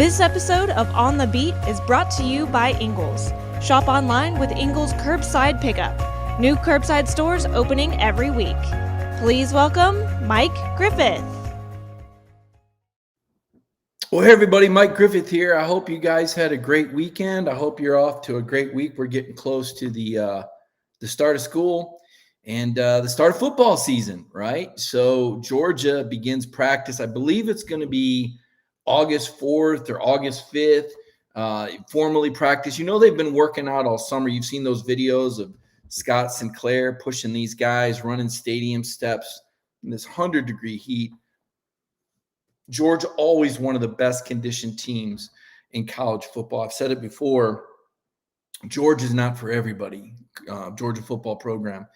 This episode of On the Beat is brought to you by Ingles. Shop online with Ingles Curbside Pickup. New curbside stores opening every week. Please welcome Mike Griffith. Well, hey everybody, Mike Griffith here. I hope you guys had a great weekend. I hope you're off to a great week. We're getting close to the start of school and the start of football season, right? So Georgia begins practice. I believe it's going to be August 4th or August 5th, formally practice. You know, they've been working out all summer. You've seen those videos of Scott Sinclair pushing these guys, running stadium steps in this 100-degree heat. Georgia, always one of the best conditioned teams in college football. I've said it before. Georgia's not for everybody. Georgia football program,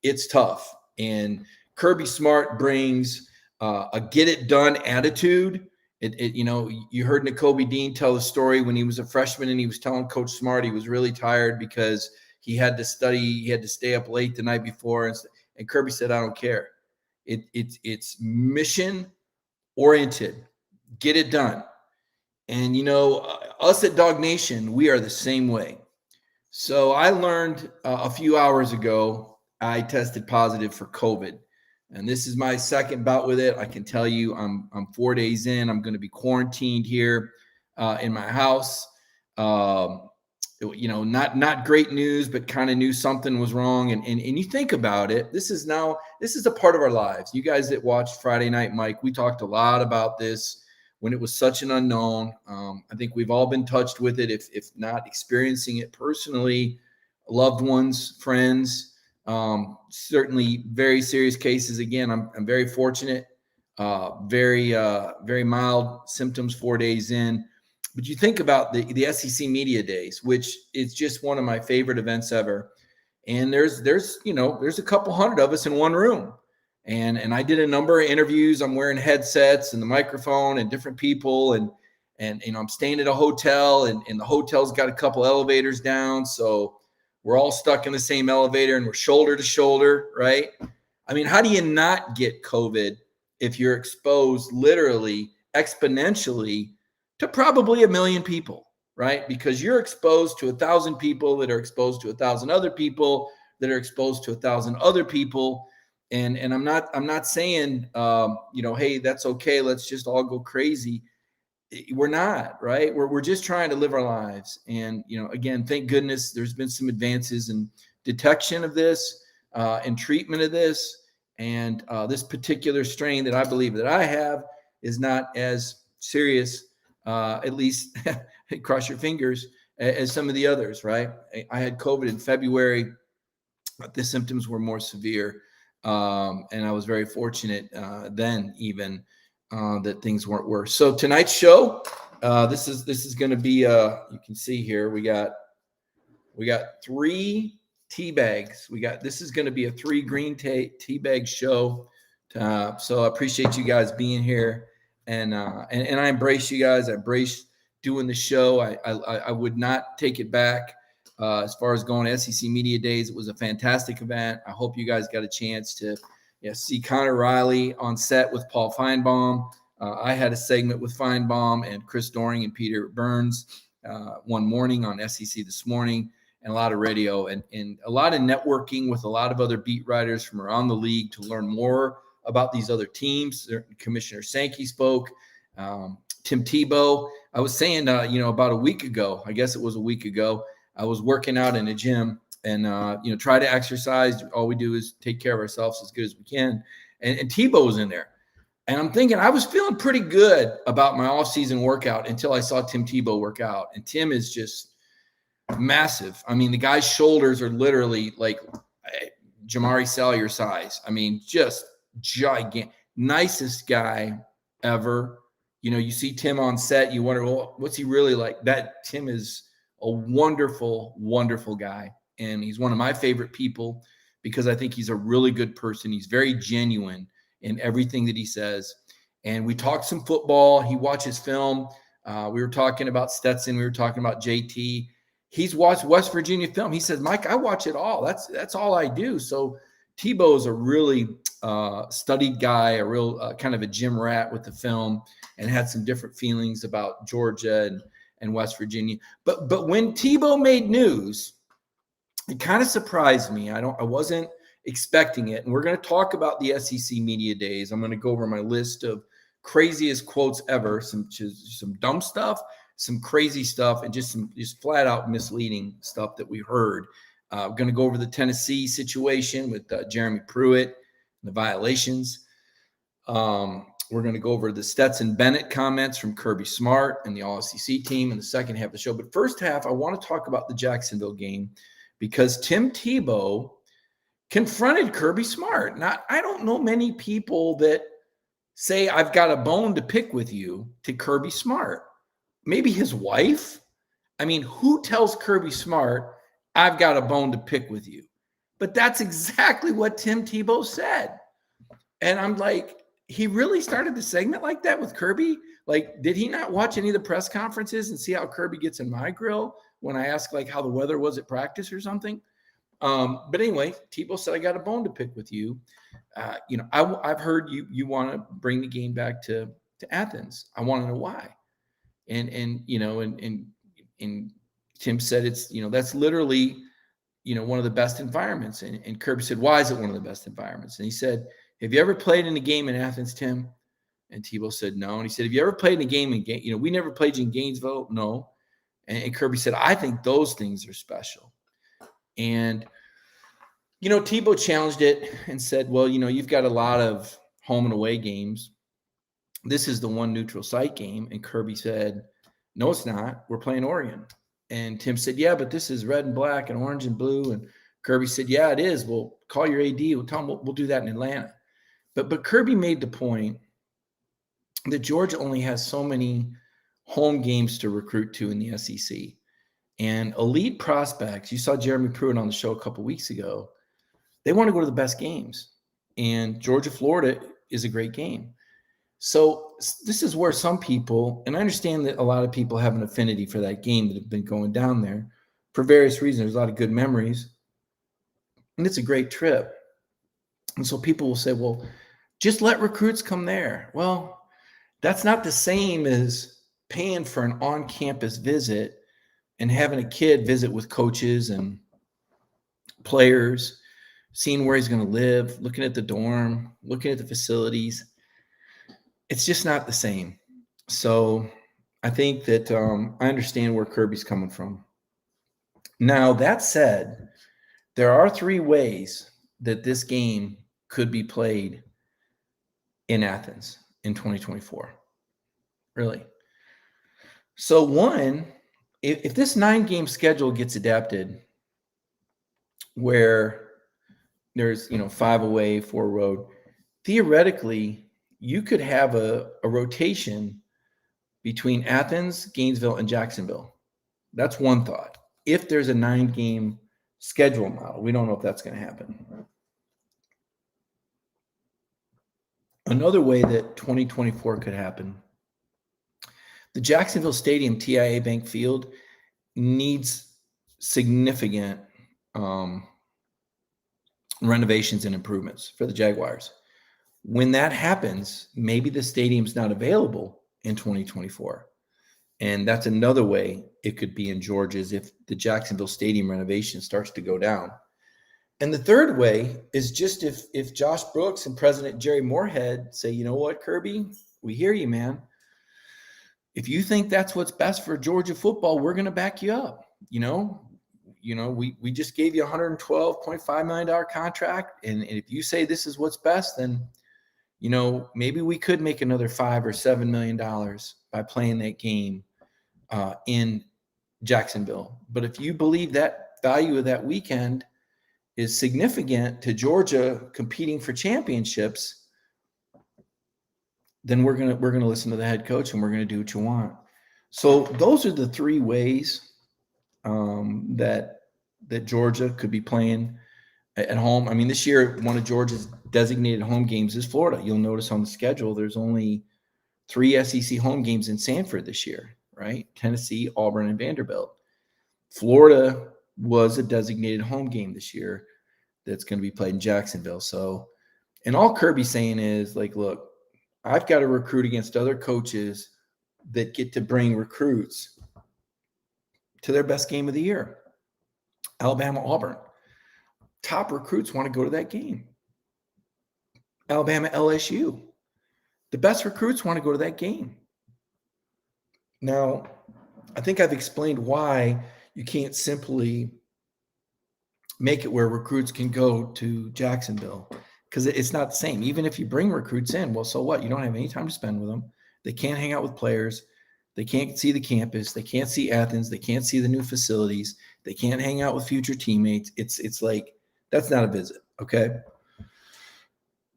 it's tough. And Kirby Smart brings a get-it-done attitude. You heard N'Kobe Dean tell the story when he was a freshman and he was telling Coach Smart he was really tired because he had to study, he had to stay up late the night before. And Kirby said, I don't care. It's mission-oriented. Get it done. And, us at Dog Nation, we are the same way. So I learned a few hours ago, I tested positive for COVID. And this is my second bout with it. I can tell you I'm 4 days in. I'm going to be quarantined here in my house. Not great news, but kind of knew something was wrong. And you think about it, this is a part of our lives. You guys that watched Friday Night Mike, we talked a lot about this when it was such an unknown. I think we've all been touched with it, if not experiencing it personally, loved ones, friends. Certainly very serious cases. Again, I'm very fortunate, very mild symptoms 4 days in. But you think about the SEC Media Days, which is just one of my favorite events ever. And there's a couple hundred of us in one room. And I did a number of interviews. I'm wearing headsets and the microphone and different people. And I'm staying at a hotel and the hotel's got a couple elevators down. So we're all stuck in the same elevator and we're shoulder to shoulder, right? I mean, how do you not get COVID if you're exposed literally exponentially to probably 1 million people, right? Because you're exposed to 1,000 people that are exposed to 1,000 other people that are exposed to 1,000 other people. And I'm not saying, hey, that's okay. Let's just all go crazy. We're not, right? We're just trying to live our lives. And, again, thank goodness there's been some advances in detection of this and treatment of this. And this particular strain that I believe that I have is not as serious, at least cross your fingers, as some of the others, right? I had COVID in February, but the symptoms were more severe. And I was very fortunate then even that things weren't worse. So tonight's show, this is going to be you can see here we got 3 tea bags. This is going to be a 3 green tea bag show. So I appreciate you guys being here, and I embrace you guys. I embrace doing the show. I would not take it back. As far as going to SEC Media Days, it was a fantastic event. I hope you guys got a chance to see Connor Riley on set with Paul Feinbaum. I had a segment with Feinbaum and Chris Doring and Peter Burns one morning on SEC This Morning, and a lot of radio and a lot of networking with a lot of other beat writers from around the league to learn more about these other teams. Commissioner Sankey spoke. Tim Tebow. I was saying, about a week ago, I guess it was a week ago, I was working out in a gym and, try to exercise. All we do is take care of ourselves as good as we can. And Tebow was in there. And I'm thinking I was feeling pretty good about my off-season workout until I saw Tim Tebow work out. And Tim is just massive. I mean, the guy's shoulders are literally like Jamari Salyer size. I mean, just gigantic. Nicest guy ever. You see Tim on set, you wonder, well, what's he really like? That Tim is a wonderful, wonderful guy. And he's one of my favorite people because I think he's a really good person. He's very genuine in everything that he says. And we talked some football. He watches film. We were talking about Stetson. We were talking about JT. He's watched West Virginia film. He says, Mike, I watch it all. That's all I do. So Tebow is a really studied guy, a real kind of a gym rat with the film, and had some different feelings about Georgia and West Virginia. But when Tebow made news, it kind of surprised me. I wasn't expecting it. And we're going to talk about the SEC media days. I'm going to go over my list of craziest quotes ever, some dumb stuff, some crazy stuff, and just flat out misleading stuff that we heard. We're going to go over the Tennessee situation with Jeremy Pruitt and the violations. We're going to go over the Stetson Bennett comments from Kirby Smart and the All-SEC team in the second half of the show. But first half, I want to talk about the Jacksonville game because Tim Tebow confronted Kirby Smart. Now, I don't know many people that say, I've got a bone to pick with you to Kirby Smart. Maybe his wife. I mean, who tells Kirby Smart, I've got a bone to pick with you? But that's exactly what Tim Tebow said. And I'm like, he really started the segment like that with Kirby? Like, did he not watch any of the press conferences and see how Kirby gets in my grill when I ask like how the weather was at practice or something? But anyway, Tebow said, I got a bone to pick with you. I've heard you want to bring the game back to Athens. I want to know why. And Tim said it's, that's literally, one of the best environments. And Kirby said, why is it one of the best environments? And he said, have you ever played in a game in Athens, Tim? And Tebow said, no. And he said, have you ever played in a game we never played you in Gainesville? No. And Kirby said, I think those things are special. And, Tebow challenged it and said, well, you've got a lot of home and away games. This is the one neutral site game. And Kirby said, no, it's not. We're playing Oregon. And Tim said, yeah, but this is red and black and orange and blue. And Kirby said, yeah, it is. Well, call your AD. We'll tell him we'll do that in Atlanta. But Kirby made the point that Georgia only has so many home games to recruit to in the SEC. And elite prospects, you saw Jeremy Pruitt on the show a couple of weeks ago, they want to go to the best games. And Georgia-Florida is a great game. So this is where some people, and I understand that a lot of people have an affinity for that game that have been going down there for various reasons. There's a lot of good memories. And it's a great trip. And so people will say, well, just let recruits come there. Well, that's not the same as paying for an on-campus visit and having a kid visit with coaches and players, seeing where he's going to live, looking at the dorm, looking at the facilities. It's just not the same. So I think that I understand where Kirby's coming from. Now, that said, there are three ways that this game could be played in Athens in 2024. Really. So one, if this 9-game schedule gets adapted where there's, 5 away, 4 road, theoretically, you could have a rotation between Athens, Gainesville, and Jacksonville. That's one thought. If there's a 9-game schedule model, we don't know if that's going to happen. Another way that 2024 could happen, the Jacksonville Stadium, TIAA Bank Field, needs significant renovations and improvements for the Jaguars. When that happens, maybe the stadium's not available in 2024. And that's another way it could be in Georgia, is if the Jacksonville Stadium renovation starts to go down. And the third way is just if Josh Brooks and President Jerry Moorhead say, you know what, Kirby, we hear you, man. If you think that's what's best for Georgia football, we're going to back you up. We just gave you a $112.5 million contract. And if you say this is what's best, then, maybe we could make another $5 or $7 million by playing that game in Jacksonville. But if you believe that value of that weekend is significant to Georgia competing for championships, then we're gonna listen to the head coach and we're gonna do what you want. So those are the three ways that Georgia could be playing at home. I mean, this year, one of Georgia's designated home games is Florida. You'll notice on the schedule, there's only 3 SEC home games in Sanford this year, right? Tennessee, Auburn, and Vanderbilt. Florida was a designated home game this year that's going to be played in Jacksonville. So And all Kirby's saying is like, look, I've got to recruit against other coaches that get to bring recruits to their best game of the year. Alabama, Auburn. Top recruits want to go to that game. Alabama, LSU. The best recruits want to go to that game. Now, I think I've explained why you can't simply make it where recruits can go to Jacksonville, because it's not the same. Even if you bring recruits in, well, so what? You don't have any time to spend with them. They can't hang out with players. They can't see the campus. They can't see Athens. They can't see the new facilities. They can't hang out with future teammates. It's like, that's not a visit, okay?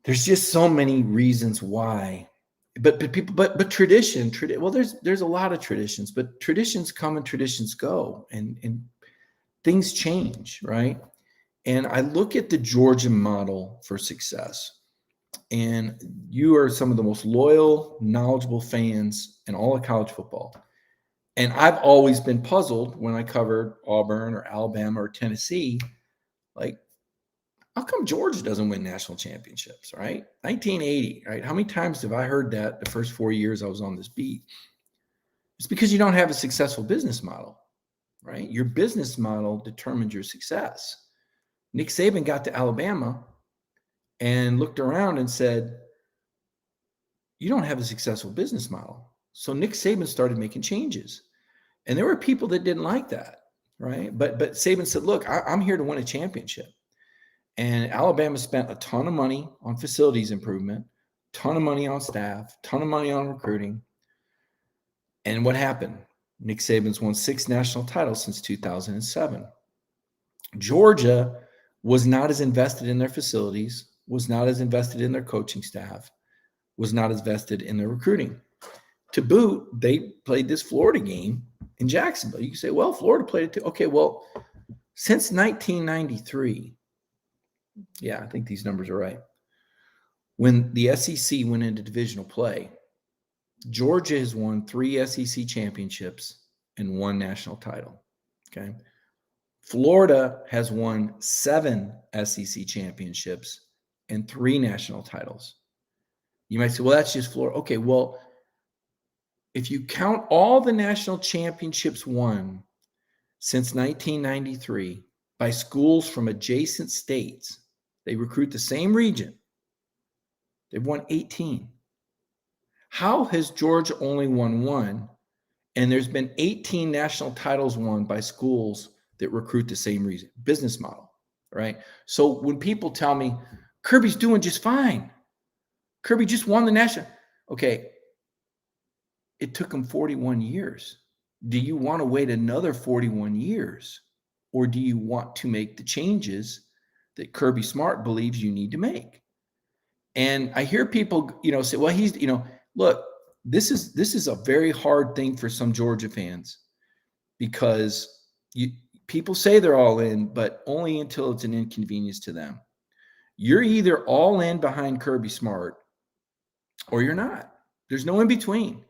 There's just so many reasons why. But tradition, well, there's a lot of traditions, but traditions come and traditions go, and things change, right? And I look at the Georgia model for success, and you are some of the most loyal, knowledgeable fans in all of college football. And I've always been puzzled when I covered Auburn or Alabama or Tennessee, like, how come Georgia doesn't win national championships, right? 1980, right? How many times have I heard that the first 4 years I was on this beat? It's because you don't have a successful business model, right? Your business model determines your success. Nick Saban got to Alabama and looked around and said, you don't have a successful business model. So Nick Saban started making changes. And there were people that didn't like that, right? But Saban said, look, I'm here to win a championship. And Alabama spent a ton of money on facilities improvement, ton of money on staff, ton of money on recruiting. And what happened? Nick Saban's won 6 national titles since 2007. Georgia was not as invested in their facilities, was not as invested in their coaching staff, was not as vested in their recruiting. To boot, they played this Florida game in Jacksonville. You can say, well, Florida played it too. Okay, well, since 1993, yeah, I think these numbers are right. When the SEC went into divisional play, Georgia has won 3 SEC championships and 1 national title. Okay. Florida has won 7 SEC championships and 3 national titles. You might say, well, that's just Florida. Okay, well, if you count all the national championships won since 1993 by schools from adjacent states, they recruit the same region, they've won 18. How has Georgia only won 1? And there's been 18 national titles won by schools that recruit the same region? Business model, right? So when people tell me, Kirby's doing just fine, Kirby just won the national. Okay, it took him 41 years. Do you want to wait another 41 years? Or do you want to make the changes that Kirby Smart believes you need to make? And I hear people, say, well, he's, look, this is a very hard thing for some Georgia fans, because people say they're all in, but only until it's an inconvenience to them. You're either all in behind Kirby Smart or you're not. There's no in between.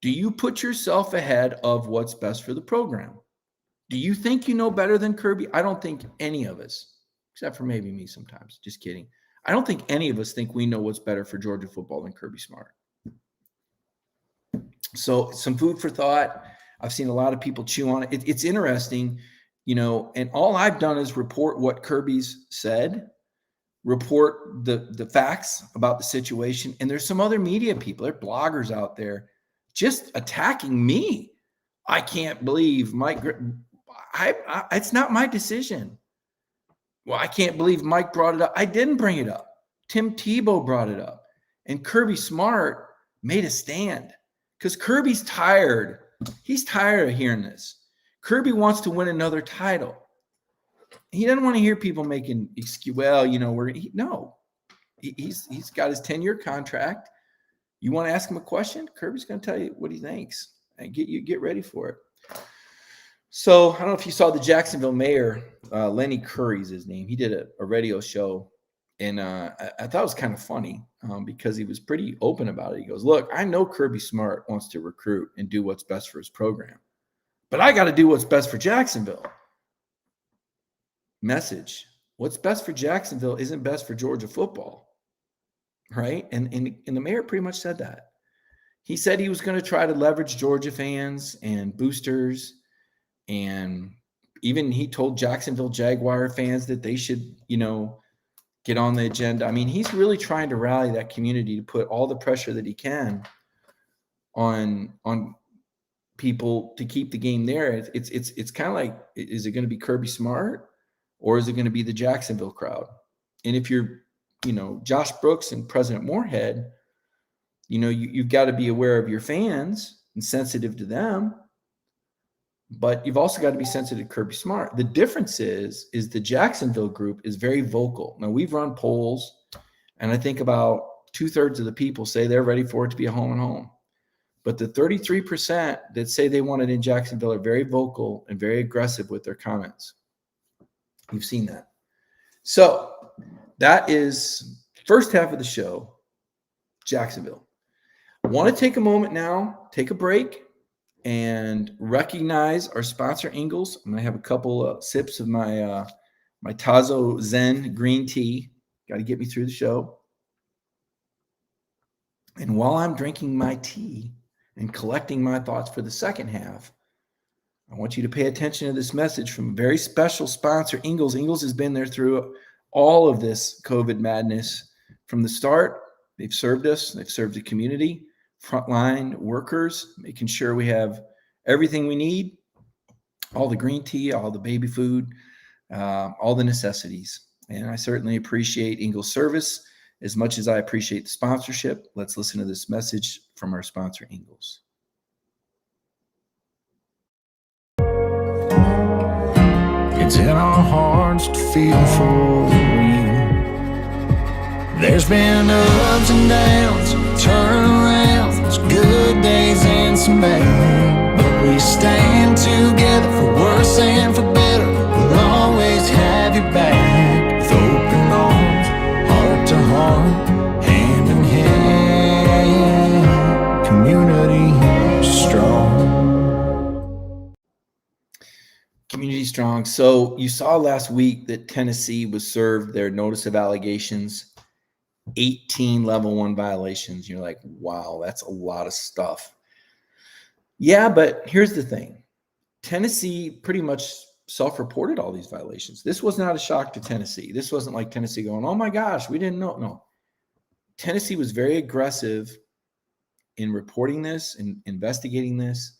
Do you put yourself ahead of what's best for the program? Do you think you know better than Kirby? I don't think any of us, except for maybe me sometimes, just kidding. I don't think any of us think we know what's better for Georgia football than Kirby Smart. So some food for thought. I've seen a lot of people chew on it. It's interesting, and all I've done is report what Kirby's said, report the facts about the situation. And there's some other media people, there are bloggers out there just attacking me. I can't believe Mike. It's not my decision. Well, I can't believe Mike brought it up. I didn't bring it up. Tim Tebow brought it up. And Kirby Smart made a stand because Kirby's tired. He's tired of hearing this. Kirby wants to win another title. He doesn't want to hear people making excuse. Well, he's got his 10-year contract. You want to ask him a question? Kirby's going to tell you what he thinks, and get ready for it. So I don't know if you saw the Jacksonville mayor, Lenny Curry's his name. He did a radio show, and I thought it was kind of funny because he was pretty open about it. He goes, look, I know Kirby Smart wants to recruit and do what's best for his program, but I got to do what's best for Jacksonville. Message: what's best for Jacksonville isn't best for Georgia football. right? And the mayor pretty much said that. He said he was going to try to leverage Georgia fans and boosters, and even he told Jacksonville Jaguar fans that they should, get on the agenda. I mean, he's really trying to rally that community to put all the pressure that he can on people to keep the game there. It's kind of like, is it going to be Kirby Smart or is it going to be the Jacksonville crowd? And if you're, Josh Brooks and President Moorhead, you've got to be aware of your fans and sensitive to them, but you've also got to be sensitive to Kirby Smart. The difference is the Jacksonville group is very vocal. Now, we've run polls, and I think about 2/3 of the people say they're ready for it to be a home and home. But the 33% that say they want it in Jacksonville are very vocal and very aggressive with their comments. You've seen that. So that is first half of the show, Jacksonville. I want to take a moment now, take a break, and recognize our sponsor, Ingles. I'm going to have a couple of sips of my Tazo Zen green tea. Got to get me through the show. And while I'm drinking my tea and collecting my thoughts for the second half, I want you to pay attention to this message from a very special sponsor, Ingles. Ingles has been there through all of this COVID madness from the start. They've served us. They've served the community, frontline workers, making sure we have everything we need, all the green tea, all the baby food, all the necessities. And I certainly appreciate Ingles' service as much as I appreciate the sponsorship. Let's listen to this message from our sponsor, Ingles. It's in our hearts to feel for you. There's been ups and downs, turnarounds, good days and some bad. But we stand together for worse and for better. We'll always have your back with open arms, heart to heart, hand in hand. Community strong. Community strong. So you saw last week that Tennessee was served their notice of allegations, 18 level 1 violations. You're like, wow, that's a lot of stuff. Yeah, but here's the thing. Tennessee pretty much self-reported all these violations. This was not a shock to Tennessee. This wasn't like Tennessee going, oh my gosh, we didn't know. No. Tennessee was very aggressive in reporting this and investigating this.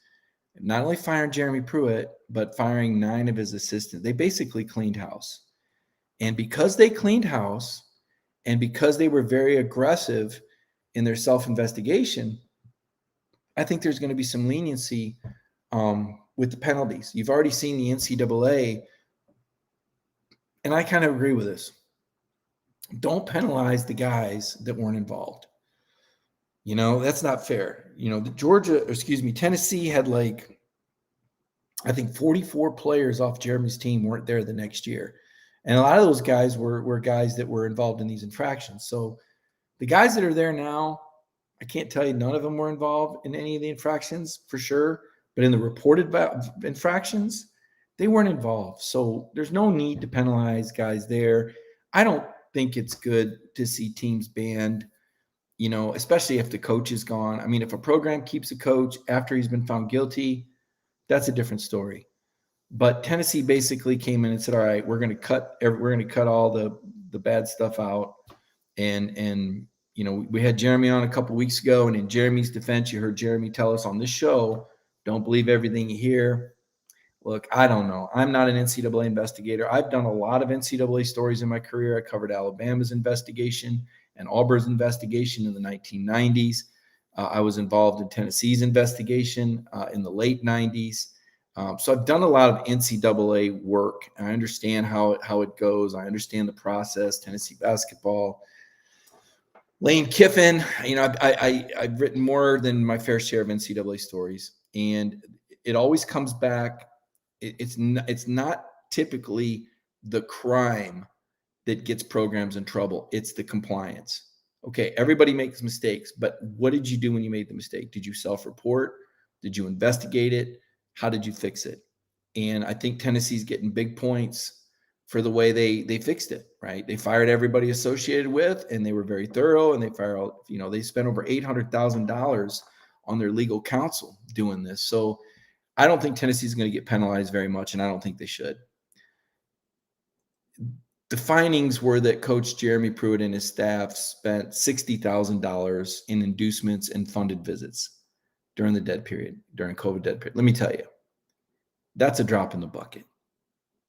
Not only firing Jeremy Pruitt, but firing 9 of his assistants. They basically cleaned house. And because they cleaned house and because they were very aggressive in their self-investigation, I think there's going to be some leniency with the penalties. You've already seen the NCAA, and I kind of agree with this. Don't penalize the guys that weren't involved. That's not fair. Tennessee had I think 44 players off Jeremy's team weren't there the next year. And a lot of those guys were guys that were involved in these infractions. So the guys that are there now, I can't tell you none of them were involved in any of the infractions for sure. But in the reported infractions, they weren't involved. So there's no need to penalize guys there. I don't think it's good to see teams banned, especially if the coach is gone. I mean, if a program keeps a coach after he's been found guilty, that's a different story. But Tennessee basically came in and said, all right, we're going to cut all the bad stuff out. And we had Jeremy on a couple weeks ago, and in Jeremy's defense, you heard Jeremy tell us on this show, don't believe everything you hear. Look, I don't know. I'm not an NCAA investigator. I've done a lot of NCAA stories in my career. I covered Alabama's investigation and Auburn's investigation in the 1990s. I was involved in Tennessee's investigation in the late 90s. So I've done a lot of NCAA work. I understand how it goes. I understand the process, Tennessee basketball. Lane Kiffin, I've written more than my fair share of NCAA stories. And it always comes back. It's not typically the crime that gets programs in trouble. It's the compliance. Okay, everybody makes mistakes, but what did you do when you made the mistake? Did you self-report? Did you investigate it? How did you fix it? And I think Tennessee's getting big points for the way they fixed it, right? They fired everybody associated with, and they were very thorough, and they fired, they spent over $800,000 on their legal counsel doing this. So I don't think Tennessee's going to get penalized very much, and I don't think they should. The findings were that Coach Jeremy Pruitt and his staff spent $60,000 in inducements and funded visits during the dead period, during COVID dead period. Let me tell you, that's a drop in the bucket.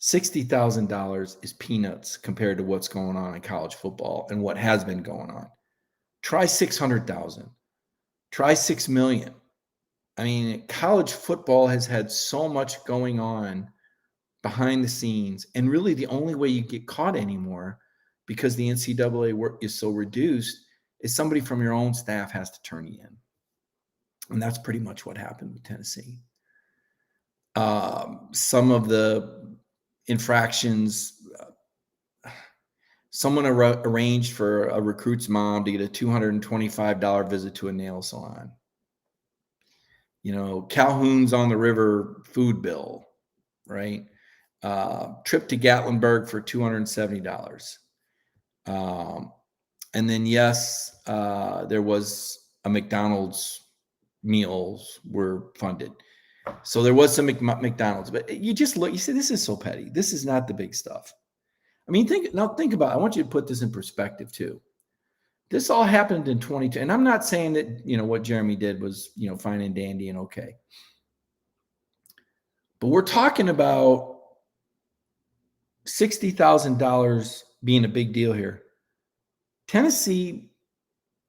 $60,000 is peanuts compared to what's going on in college football and what has been going on. Try 600,000. Try 6 million. I mean, college football has had so much going on behind the scenes, and really the only way you get caught anymore, because the NCAA work is so reduced, is somebody from your own staff has to turn you in. And that's pretty much what happened with Tennessee. Some of the infractions, someone arranged for a recruit's mom to get a $225 visit to a nail salon. Calhoun's on the River food bill, right? Trip to Gatlinburg for $270. And then, yes, there was a McDonald's meals were funded. So there was some McDonald's, but you just look, you say, this is so petty. This is not the big stuff. I mean, think about it. I want you to put this in perspective too. This all happened in 2022. And I'm not saying that, what Jeremy did was, fine and dandy and okay. But we're talking about $60,000 being a big deal here. Tennessee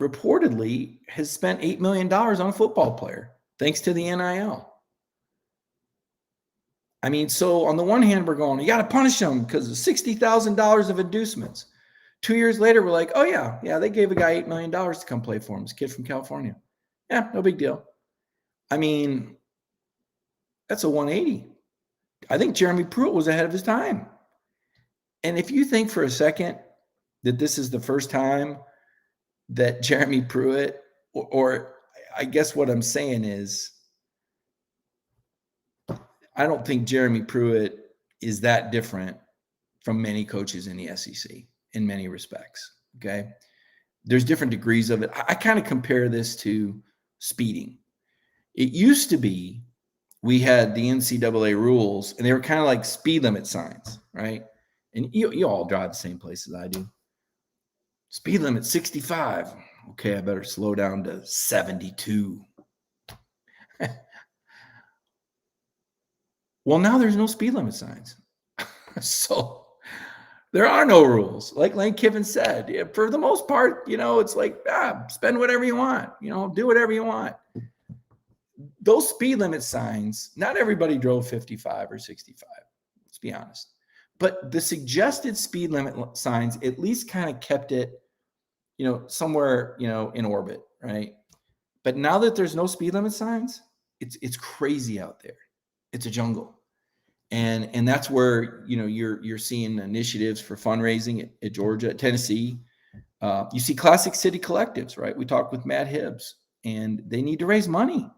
reportedly has spent $8 million on a football player, thanks to the NIL. I mean, so on the one hand, we're going, you got to punish them because of $60,000 of inducements. 2 years later, we're like, oh, yeah, they gave a guy $8 million to come play for him. This kid from California. Yeah, no big deal. I mean, that's a 180. I think Jeremy Pruitt was ahead of his time. And if you think for a second that this is the first time that Jeremy Pruitt, or I guess what I'm saying is, I don't think Jeremy Pruitt is that different from many coaches in the SEC in many respects, okay? There's different degrees of it. I kind of compare this to speeding. It used to be we had the NCAA rules, and they were kind of like speed limit signs, right? And you all drive the same places I do. Speed limit 65. Okay, I better slow down to 72. Well, now there's no speed limit signs. So there are no rules. Like Lane Kiffin said, yeah, for the most part, it's like, spend whatever you want, do whatever you want. Those speed limit signs, not everybody drove 55 or 65. Let's be honest. But the suggested speed limit signs at least kind of kept it, somewhere, in orbit, right? But now that there's no speed limit signs, it's crazy out there. It's a jungle. And that's where, you're seeing initiatives for fundraising at Georgia, at Tennessee. You see Classic City Collectives, right? We talked with Matt Hibbs, and they need to raise money.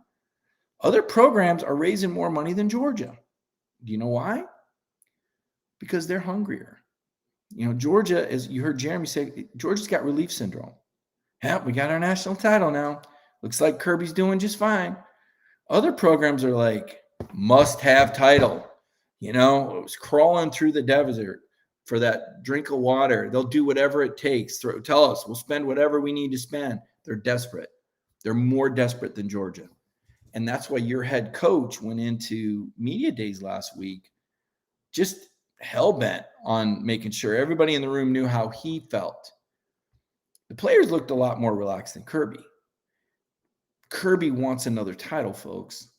Other programs are raising more money than Georgia. Do you know why? Because they're hungrier. Georgia, as you heard Jeremy say, Georgia's got relief syndrome. Yeah, we got our national title now. Looks like Kirby's doing just fine. Other programs are like, must-have title. It was crawling through the desert for that drink of water. They'll do whatever it takes. Tell us, we'll spend whatever we need to spend. They're desperate. They're more desperate than Georgia. And that's why your head coach went into media days last week just hell-bent on making sure everybody in the room knew how he felt. The players looked a lot more relaxed than Kirby. Kirby wants another title, folks.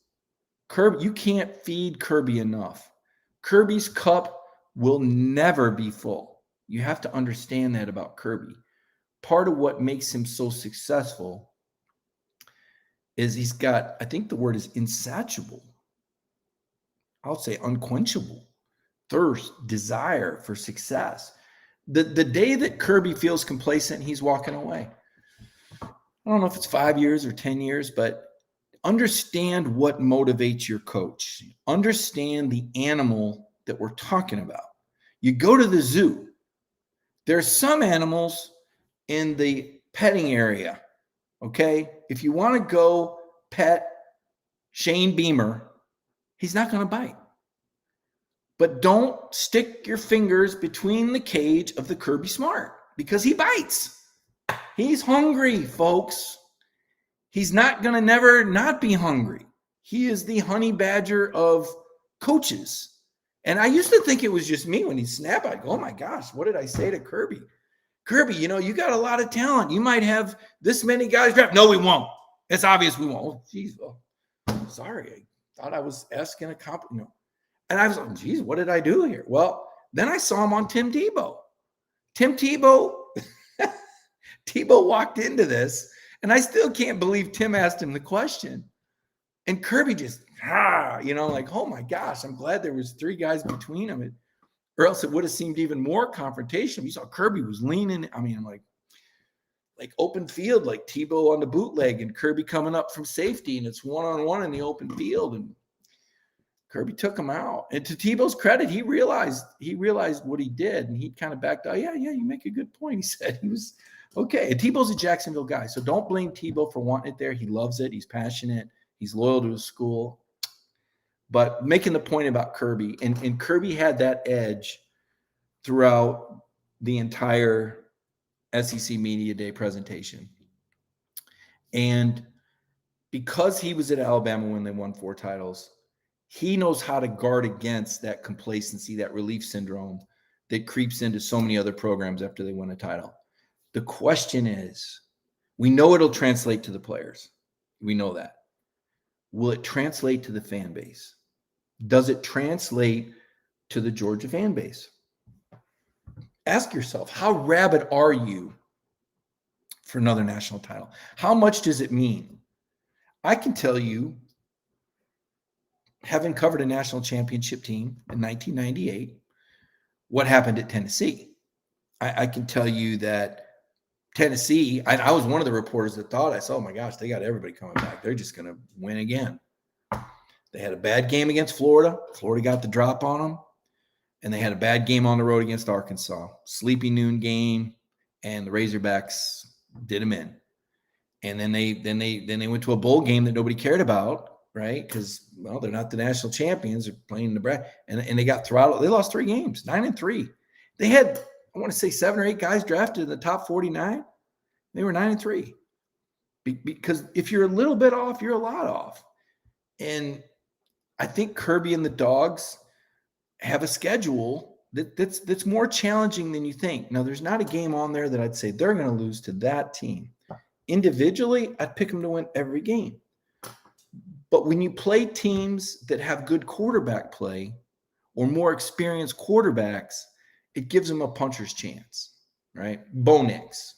You can't feed Kirby enough. Kirby's cup will never be full. You have to understand that about Kirby. Part of what makes him so successful is he's got, I think the word is insatiable. I'll say unquenchable thirst, desire for success. The day that Kirby feels complacent, he's walking away. I don't know if it's 5 years or 10 years, but understand what motivates your coach. Understand the animal that we're talking about. You go to the zoo. There's some animals in the petting area, okay? If you want to go pet Shane Beamer, he's not going to bite. But don't stick your fingers between the cage of the Kirby Smart because he bites. He's hungry, folks. He's not going to never not be hungry. He is the honey badger of coaches. And I used to think it was just me when he snapped. I'd go, oh my gosh, what did I say to Kirby? Kirby, you got a lot of talent. You might have this many guys draft. No, we won't. It's obvious we won't. Oh, geez, well, sorry. I thought I was asking a compliment. And I was like, geez, what did I do here? Well, then I saw him on Tim Tebow. Tebow walked into this, and I still can't believe Tim asked him the question. And Kirby just, like, oh my gosh, I'm glad there was 3 guys between them. Or else it would have seemed even more confrontational. You saw Kirby was leaning. I mean, like open field, like Tebow on the bootleg and Kirby coming up from safety, and it's one-on-one in the open field. And Kirby took him out. And to Tebow's credit, he realized what he did, and he kind of backed out. Yeah, you make a good point. He said he was okay. And Tebow's a Jacksonville guy, so don't blame Tebow for wanting it there. He loves it. He's passionate. He's loyal to his school. But making the point about Kirby, and Kirby had that edge throughout the entire SEC Media Day presentation. And because he was at Alabama when they won 4 titles, he knows how to guard against that complacency, that relief syndrome that creeps into so many other programs after they win a title. The question is, we know it'll translate to the players. We know that. Will it translate to the fan base? Does it translate to the Georgia fan base? Ask yourself, how rabid are you for another national title? How much does it mean? I can tell you, having covered a national championship team in 1998, what happened at Tennessee. I can tell you that Tennessee, I was one of the reporters that thought, oh my gosh, they got everybody coming back. They're just going to win again. They had a bad game against Florida. Florida got the drop on them. And they had a bad game on the road against Arkansas. Sleepy noon game, and the Razorbacks did them in. And then they went to a bowl game that nobody cared about, right? Because, well, they're not the national champions. They're playing Nebraska. And they got throttled. They lost 3 games, 9-3. They had, I want to say, 7 or 8 guys drafted in the top 49. They were 9-3. Because if you're a little bit off, you're a lot off. And I think Kirby and the Dogs have a schedule that's more challenging than you think. Now, there's not a game on there that I'd say they're going to lose to that team. Individually, I'd pick them to win every game. But when you play teams that have good quarterback play or more experienced quarterbacks, it gives them a puncher's chance, right? Bo Nix.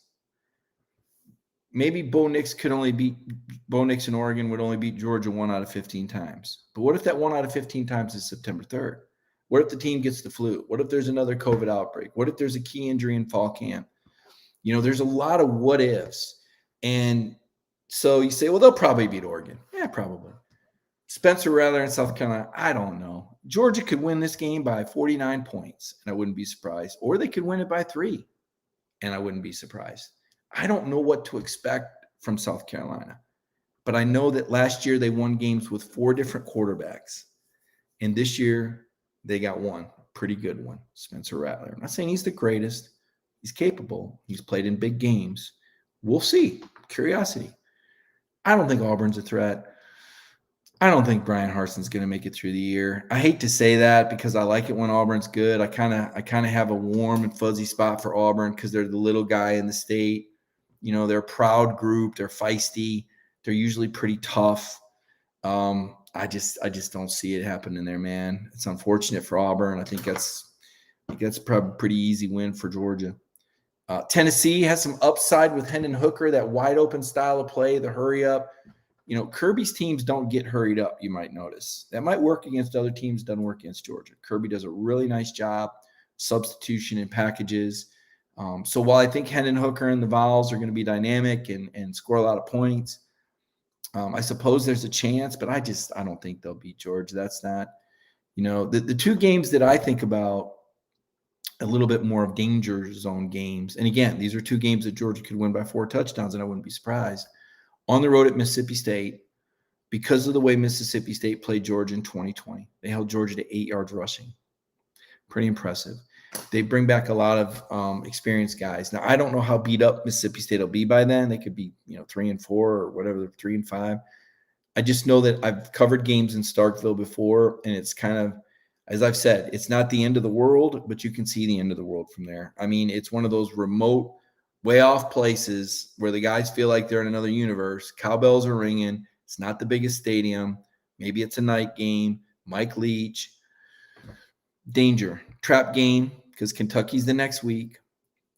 Maybe Bo Nix in Oregon would only beat Georgia 1 out of 15 times. But what if that 1 out of 15 times is September 3rd? What if the team gets the flu? What if there's another COVID outbreak? What if there's a key injury in fall camp? There's a lot of what ifs. And so you say, well, they'll probably beat Oregon. Yeah, probably. Spencer Rattler in South Carolina, I don't know. Georgia could win this game by 49 points, and I wouldn't be surprised. Or they could win it by 3, and I wouldn't be surprised. I don't know what to expect from South Carolina, but I know that last year they won games with 4 different quarterbacks, and this year they got one pretty good one, Spencer Rattler. I'm not saying he's the greatest. He's capable. He's played in big games. We'll see. Curiosity. I don't think Auburn's a threat. I don't think Brian Harsin's going to make it through the year. I hate to say that because I like it when Auburn's good. I kind of have a warm and fuzzy spot for Auburn because they're the little guy in the state. They're a proud group. They're feisty. They're usually pretty tough. I just don't see it happening there, man. It's unfortunate for Auburn. I think that's probably a pretty easy win for Georgia. Tennessee has some upside with Hendon Hooker, that wide open style of play, the hurry up. Kirby's teams don't get hurried up, you might notice. That might work against other teams, doesn't work against Georgia. Kirby does a really nice job, substitution and packages. So while I think Hendon Hooker and the Vols are going to be dynamic and score a lot of points, I suppose there's a chance, but I don't think they'll beat Georgia. That's not, the 2 games that I think about a little bit more of danger zone games. And again, these are 2 games that Georgia could win by 4 touchdowns, and I wouldn't be surprised. On the road at Mississippi State, because of the way Mississippi State played Georgia in 2020, they held Georgia to 8 yards rushing. Pretty impressive. They bring back a lot of experienced guys. Now, I don't know how beat up Mississippi State will be by then. They could be, 3-4 or whatever, 3-5. I just know that I've covered games in Starkville before, and it's kind of, as I've said, it's not the end of the world, but you can see the end of the world from there. I mean, it's one of those remote, way off places where the guys feel like they're in another universe. Cowbells are ringing. It's not the biggest stadium. Maybe it's a night game. Mike Leach. Danger. Trap game, because Kentucky's the next week.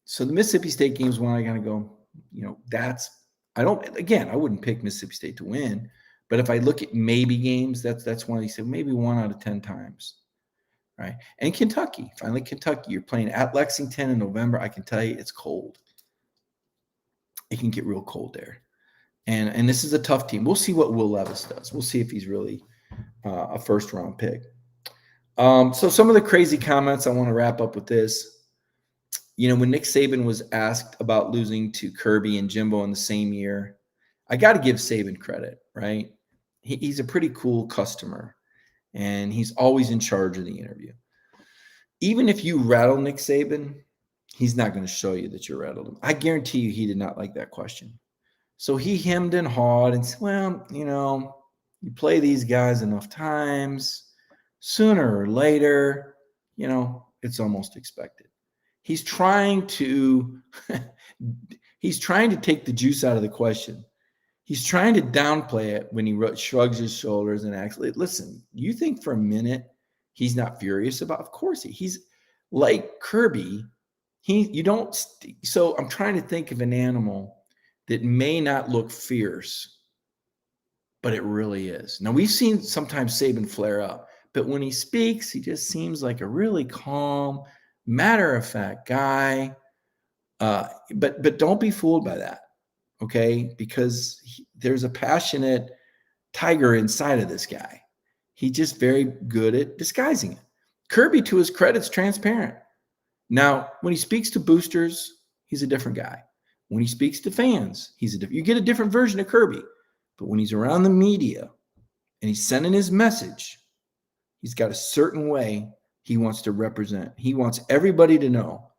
So the Mississippi State game is one I got to go, I wouldn't pick Mississippi State to win. But if I look at maybe games, that's one of these, maybe 1 out of 10 times, right? And Kentucky, finally Kentucky, you're playing at Lexington in November. I can tell you it's cold. It can get real cold there. And this is a tough team. We'll see what Will Levis does. We'll see if he's really a first-round pick. So some of the crazy comments, I want to wrap up with this. When Nick Saban was asked about losing to Kirby and Jimbo in the same year, I got to give Saban credit, right? He's a pretty cool customer, and he's always in charge of the interview. Even if you rattle Nick Saban, he's not going to show you that you rattled him. I guarantee you he did not like that question. So he hemmed and hawed and said, well, you play these guys enough times, sooner or later, it's almost expected. He's trying to take the juice out of the question. He's trying to downplay it when he shrugs his shoulders and acts like, listen, you think for a minute he's not furious about? Of course he's like Kirby. So I'm trying to think of an animal that may not look fierce, but it really is. Now, we've seen sometimes Saban flare up, but when he speaks, he just seems like a really calm, matter-of-fact guy. But don't be fooled by that. Okay, because there's a passionate tiger inside of this guy. He's just very good at disguising it. Kirby, to his credit, is transparent. Now, when he speaks to boosters, he's a different guy. When he speaks to fans, you get a different version of Kirby. But when he's around the media and he's sending his message, he's got a certain way he wants to represent. He wants everybody to know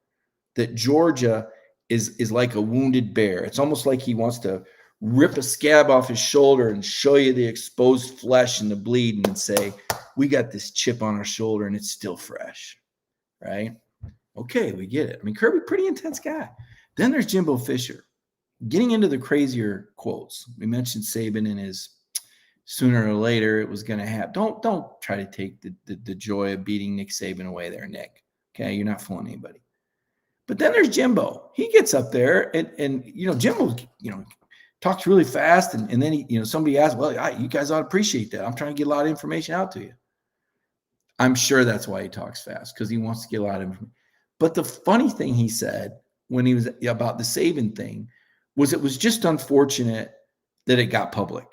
that Georgia is like a wounded bear. It's almost like he wants to rip a scab off his shoulder and show you the exposed flesh and the bleeding and say, we got this chip on our shoulder and it's still fresh, right? Okay, we get it. I mean, Kirby, pretty intense guy. Then there's Jimbo Fisher. Getting into the crazier quotes. We mentioned Saban in his sooner or later it was going to happen. Don't try to take the joy of beating Nick Saban away there, Nick. Okay, you're not fooling anybody. But then there's Jimbo. He gets up there and Jimbo, talks really fast. And then somebody asks, well, you guys ought to appreciate that. I'm trying to get a lot of information out to you. I'm sure that's why he talks fast, because he wants to get a lot of information. But the funny thing he said when he was about the Saban thing was it was just unfortunate that it got public.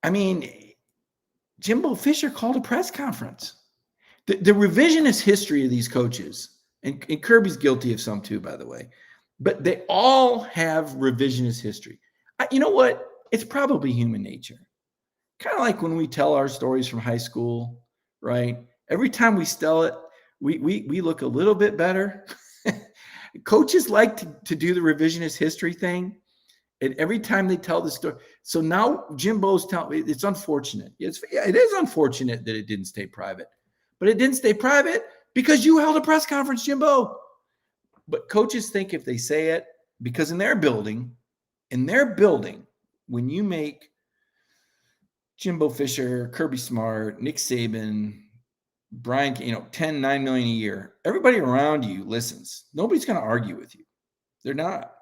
I mean, Jimbo Fisher called a press conference. The revisionist history of these coaches, and Kirby's guilty of some too, by the way, but they all have revisionist history. You know what? It's probably human nature. Kind of like when we tell our stories from high school, right? Every time we tell it, we look a little bit better. Coaches like to do the revisionist history thing. And every time they tell the story. So now Jimbo's telling, it's unfortunate. It is unfortunate that it didn't stay private. But it didn't stay private because you held a press conference, Jimbo. But coaches think if they say it, because in their building, when you make Jimbo Fisher, Kirby Smart, Nick Saban, Brian, $9 million a year, everybody around you listens. Nobody's going to argue with you. They're not.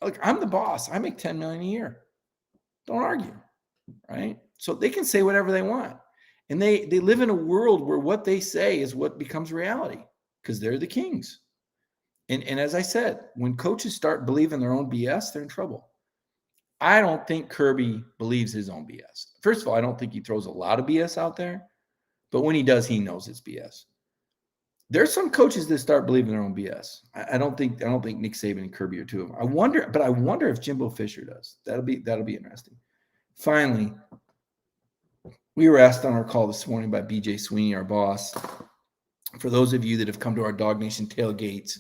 Look, I'm the boss. I make $10 million a year. Don't argue, right? So they can say whatever they want. And they live in a world where what they say is what becomes reality because they're the kings. And as I said, when coaches start believing their own BS, they're in trouble. I don't think Kirby believes his own BS. First of all, I don't think he throws a lot of BS out there. But when he does, he knows it's BS. There's some coaches that start believing their own BS. I don't think Nick Saban and Kirby are two of them. I wonder if Jimbo Fisher does. That'll be interesting. Finally, we were asked on our call this morning by BJ Sweeney, our boss. For those of you that have come to our Dog Nation tailgates,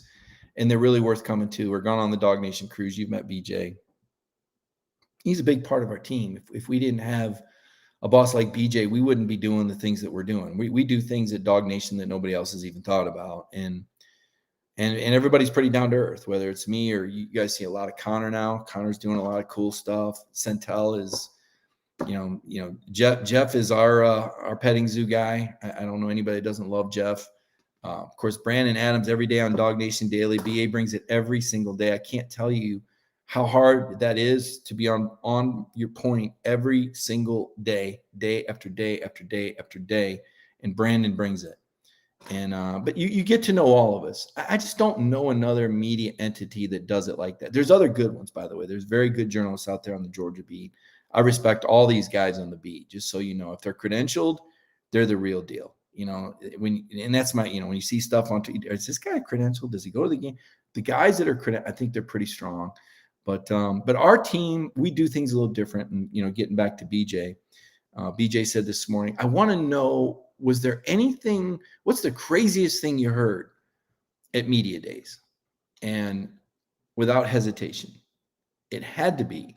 and they're really worth coming to, or gone on the Dog Nation cruise, you've met BJ. He's a big part of our team. If we didn't have a boss like BJ, we wouldn't be doing the things that we're doing. We do things at Dog Nation that nobody else has even thought about. And everybody's pretty down to earth, whether it's me or you guys see a lot of Connor now. Connor's doing a lot of cool stuff. Centel is, Jeff is our petting zoo guy. I don't know anybody that doesn't love Jeff. Of course, Brandon Adams every day on Dog Nation Daily. BA brings it every single day. I can't tell you how hard that is to be on your point every single day, day after day after day after day. And Brandon brings it. And but you get to know all of us. I just don't know another media entity that does it like that. There's other good ones, by the way. There's very good journalists out there on the Georgia beat. I respect all these guys on the beat, just so you know. If they're credentialed, they're the real deal. And that's my, when you see stuff on Twitter, is this guy credentialed? Does he go to the game? The guys that are credentialed, I think they're pretty strong. But our team, we do things a little different. And, getting back to BJ, BJ said this morning, I want to know, was there anything, what's the craziest thing you heard at media days? And without hesitation, it had to be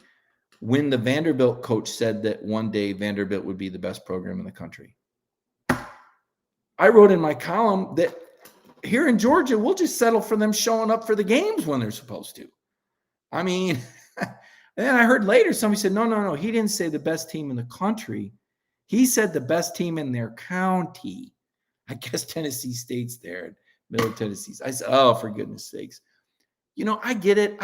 when the Vanderbilt coach said that one day Vanderbilt would be the best program in the country. I wrote in my column that here in Georgia, we'll just settle for them showing up for the games when they're supposed to. I mean, and then I heard later somebody said, no, he didn't say the best team in the country. He said the best team in their county. I guess Tennessee State's there, Middle Tennessee. I said, oh, for goodness sakes. I get it.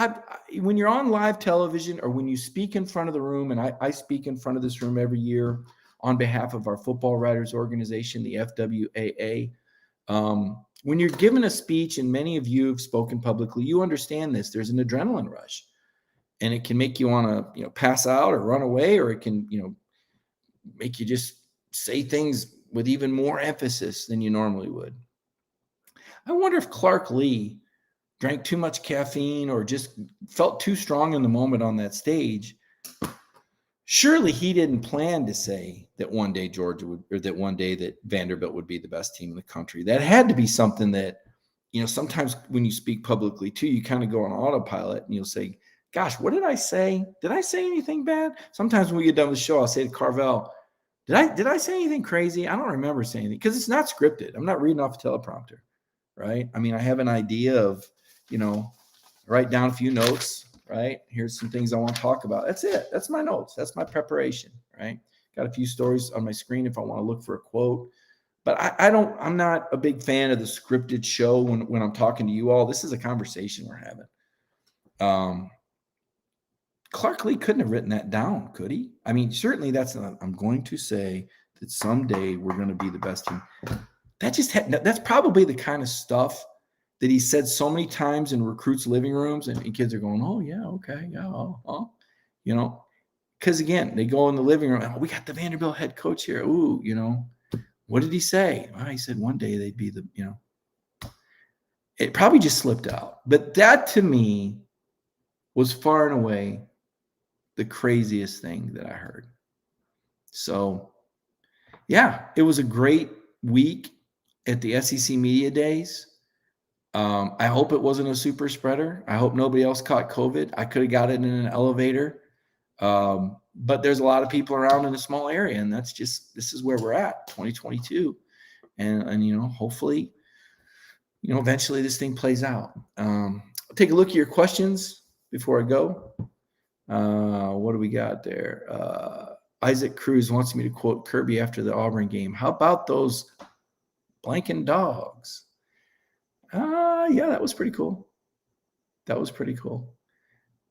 When you're on live television or when you speak in front of the room, and I speak in front of this room every year on behalf of our football writers organization, the FWAA, when you're given a speech, and many of you have spoken publicly, you understand this. There's an adrenaline rush, and it can make you want to, pass out or run away, or it can, make you just say things with even more emphasis than you normally would. I wonder if Clark Lee drank too much caffeine or just felt too strong in the moment on that stage. Surely he didn't plan to say that one day Georgia would, or that one day that Vanderbilt would be the best team in the country. That had to be something that, sometimes when you speak publicly too, you kind of go on autopilot and you'll say, gosh, what did I say? Did I say anything bad? Sometimes when we get done with the show, I'll say to Carvel, did I say anything crazy? I don't remember saying anything, because it's not scripted. I'm not reading off a teleprompter, right? I mean, I have an idea of, write down a few notes, right? Here's some things I want to talk about. That's it. That's my notes. That's my preparation, right? Got a few stories on my screen if I want to look for a quote. But I'm not a big fan of the scripted show when I'm talking to you all. This is a conversation we're having. Clark Lee couldn't have written that down, could he? I mean, certainly I'm going to say that someday we're going to be the best team. That's probably the kind of stuff that he said so many times in recruits' living rooms, and kids are going, oh, yeah, okay, yeah, because again, they go in the living room, oh, we got the Vanderbilt head coach here. Ooh, what did he say? Well, he said one day they'd be it probably just slipped out. But that to me was far and away the craziest thing that I heard. So, yeah, it was a great week at the SEC Media Days. I hope it wasn't a super spreader. I hope nobody else caught COVID. I could have got it in an elevator. But there's a lot of people around in a small area, and this is where we're at, 2022. And hopefully, eventually this thing plays out. I'll take a look at your questions before I go. What do we got there? Isaac Cruz wants me to quote Kirby after the Auburn game. How about those blanking dogs? Yeah, that was pretty cool.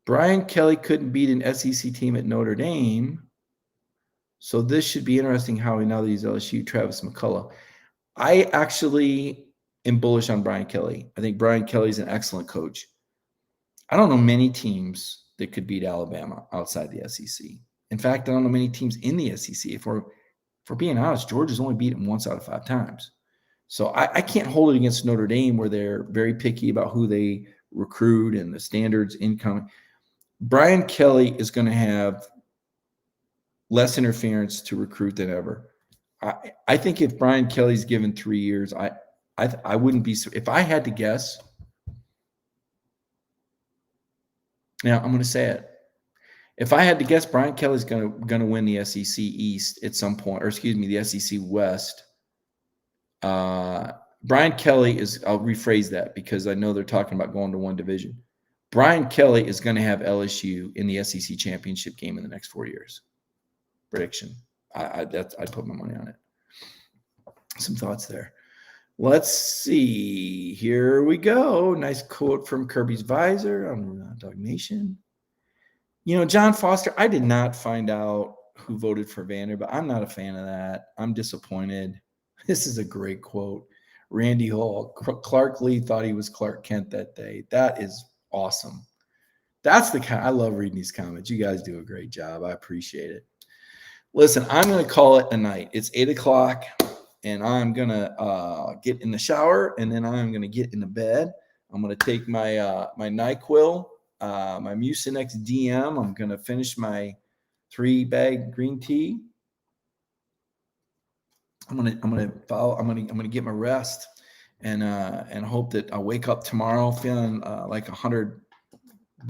Brian Kelly couldn't beat an SEC team at Notre Dame. So this should be interesting how now that he's LSU, Travis McCullough. I actually am bullish on Brian Kelly. I think Brian Kelly's an excellent coach. I don't know many teams that could beat Alabama outside the SEC. In fact, I don't know many teams in the SEC. If we're being honest, Georgia's only beat them once out of 5 times. So I can't hold it against Notre Dame, where they're very picky about who they recruit and the standards incoming. Brian Kelly is going to have less interference to recruit than ever. I think if Brian Kelly's given 3 years, I wouldn't be, if I had to guess. Now I'm going to say it. If I had to guess, Brian Kelly's going to win the SEC East at some point, or excuse me, the SEC West. Brian Kelly is, I'll rephrase that because I know they're talking about going to one division. Brian Kelly is going to have LSU in the SEC championship game in the next 4 years. Prediction. I'd put my money on it. Some thoughts there. Let's see. Here we go. Nice quote from Kirby's visor on Dog Nation. You know, John Foster, I did not find out who voted for Vander, but I'm not a fan of that. I'm disappointed. This is a great quote. Randy Hall. Clark Lee thought he was Clark Kent that day. That is awesome. That's the kind. I love reading these comments. You guys do a great job. I appreciate it. Listen, I'm going to call it a night. It's 8 o'clock, and I'm going to get in the shower, and then I'm going to get in the bed. I'm going to take my my NyQuil, my Mucinex DM. I'm going to finish my 3-bag green tea. I'm gonna get my rest, and hope that I'll wake up tomorrow feeling like $100.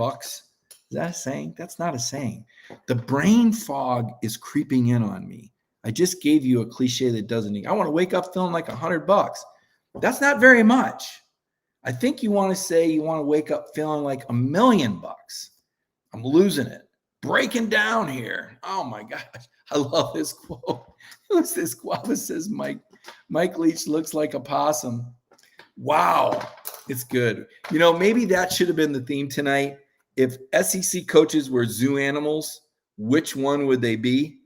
Is that a saying? That's not a saying. The brain fog is creeping in on me. I just gave you a cliche that doesn't. I want to wake up feeling like $100. That's not very much. I think you want to say you want to wake up feeling like $1 million. I'm losing it. Breaking down here. Oh my gosh. I love this quote. Who's this quote? It says Mike Leach looks like a possum. Wow. It's good. You know, maybe that should have been the theme tonight. If SEC coaches were zoo animals, which one would they be?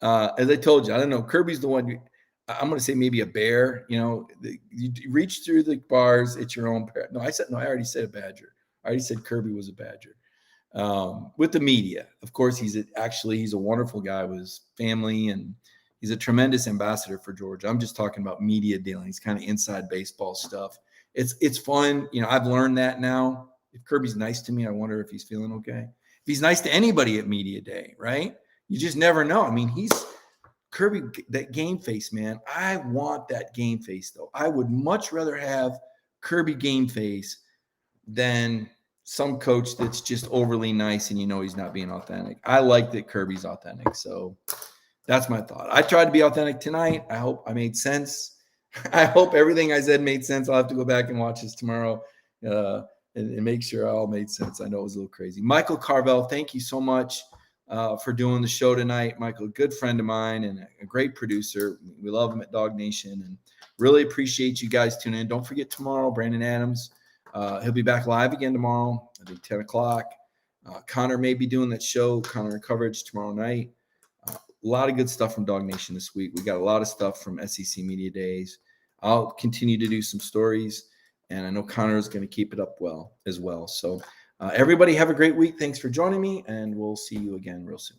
As I told you, I don't know. Kirby's the one. I'm going to say maybe a bear. You know, you reach through the bars. It's your own pair. I already said a badger. I already said Kirby was a badger. With the media, of course, he's a wonderful guy with his family, and he's a tremendous ambassador for Georgia. I'm just talking about media dealings, kind of inside baseball stuff. It's fun. You know, I've learned that now. If Kirby's nice to me, I wonder if he's feeling okay. If he's nice to anybody at media day, right? You just never know. I mean, Kirby, that game face, man. I want that game face, though. I would much rather have Kirby game face than some coach that's just overly nice and you know he's not being authentic. I like that Kirby's authentic. So that's my thought. I tried to be authentic tonight. I hope I made sense. I hope everything I said made sense. I'll have to go back and watch this tomorrow and make sure it all made sense. I know it was a little crazy. Michael Carvel, thank you so much for doing the show tonight. Michael, a good friend of mine and a great producer. We love him at Dog Nation and really appreciate you guys tuning in. Don't forget tomorrow, Brandon Adams. He'll be back live again tomorrow, I think 10 o'clock. Connor may be doing that show, Connor coverage tomorrow night. A lot of good stuff from Dog Nation this week. We got a lot of stuff from SEC Media Days. I'll continue to do some stories, and I know Connor is going to keep it up well as well. So everybody have a great week. Thanks for joining me, and we'll see you again real soon.